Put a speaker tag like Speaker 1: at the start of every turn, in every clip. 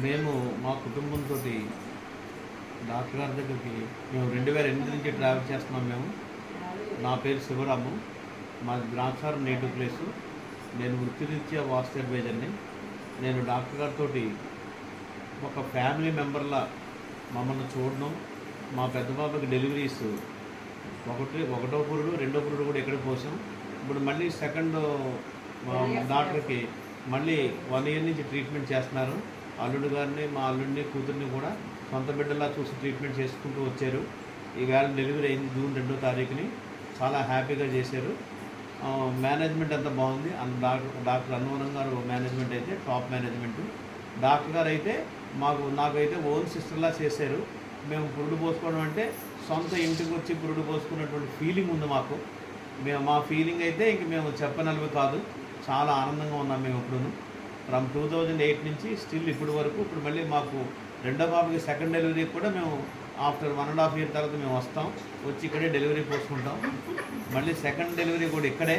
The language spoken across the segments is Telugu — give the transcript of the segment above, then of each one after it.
Speaker 1: మేము మా కుటుంబంతో డాక్టర్ గారి దగ్గరికి మేము 2008 నుంచి ట్రావెల్ చేస్తున్నాం. నా పేరు శివరాము, మాది ద్రాక్షారం నేటివ్ ప్లేసు. నేను వృత్తిరీత్యా వాస్తు అడ్వైజర్ని. నేను డాక్టర్ గారితో ఒక ఫ్యామిలీ మెంబర్లా మమ్మల్ని చూడడం, మా పెద్ద బాబుకి డెలివరీస్ ఒకటో పురుడు రెండో పురుడు కూడా ఇక్కడ పోసాం. ఇప్పుడు మళ్ళీ సెకండ్ డాక్టర్కి మళ్ళీ 1 year నుంచి ట్రీట్మెంట్ చేస్తున్నారు. అల్లుడు గారిని, మా అల్లుడిని, కూతుర్ని కూడా సొంత బిడ్డలా చూసి ట్రీట్మెంట్ చేసుకుంటూ వచ్చారు. ఈవేళ డెలివరీ అయింది జూన్ 2వ తారీఖుని. చాలా హ్యాపీగా చేశారు. మేనేజ్మెంట్ అంతా బాగుంది. డాక్టర్ అన్నవరం గారు మేనేజ్మెంట్ అయితే టాప్ మేనేజ్మెంట్. డాక్టర్ గారు అయితే నాకైతే ఓన్ సిస్టర్లా చేశారు. మేము పురుడు పోసుకోవడం అంటే సొంత ఇంటికి వచ్చి పురుడు పోసుకున్నటువంటి ఫీలింగ్ ఉంది మాకు. మా ఫీలింగ్ అయితే ఇంక మేము చెప్పనలవి కాదు. చాలా ఆనందంగా ఉన్నాం మేము ఇప్పుడు. ఫ్రమ్ 2008 నుంచి స్టిల్ ఇప్పటి వరకు. ఇప్పుడు మళ్ళీ మాకు రెండో బాబుకి సెకండ్ డెలివరీకి కూడా మేము ఆఫ్టర్ 1.5 year తర్వాత మేము వస్తాం. వచ్చి ఇక్కడే డెలివరీ పోసుకుంటాం. మళ్ళీ సెకండ్ డెలివరీ కూడా ఇక్కడే.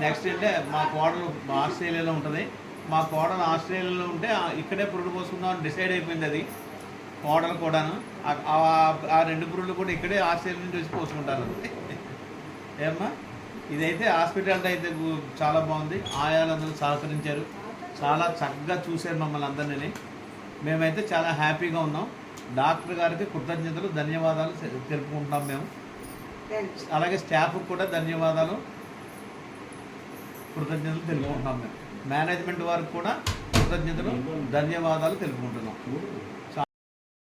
Speaker 1: నెక్స్ట్ అంటే మా కోడలు ఆస్ట్రేలియాలో ఉంటుంది. మా కోడలు ఆస్ట్రేలియాలో ఉంటే ఇక్కడే పురుడు పోసుకుందాం అని డిసైడ్ అయిపోయింది. అది కోడలు కూడాను ఆ 2 పురుళ్ళు కూడా ఇక్కడే ఆస్ట్రేలియా నుంచి వచ్చి పోసుకుంటారు. ఏమ్మా, ఇదైతే హాస్పిటాలిటీ అయితే చాలా బాగుంది. ఆయాలందరూ సహకరించారు, చాలా చక్కగా చూశారు మమ్మల్ని అందరినీ. మేమైతే చాలా హ్యాపీగా ఉన్నాం. డాక్టర్ గారికి కృతజ్ఞతలు, ధన్యవాదాలు తెలుపుకుంటున్నాం మేము. అలాగే స్టాఫ్కి కూడా ధన్యవాదాలు, కృతజ్ఞతలు తెలుపుకుంటున్నాం మేము. మేనేజ్మెంట్ వారికి కూడా కృతజ్ఞతలు, ధన్యవాదాలు తెలుపుకుంటున్నాం.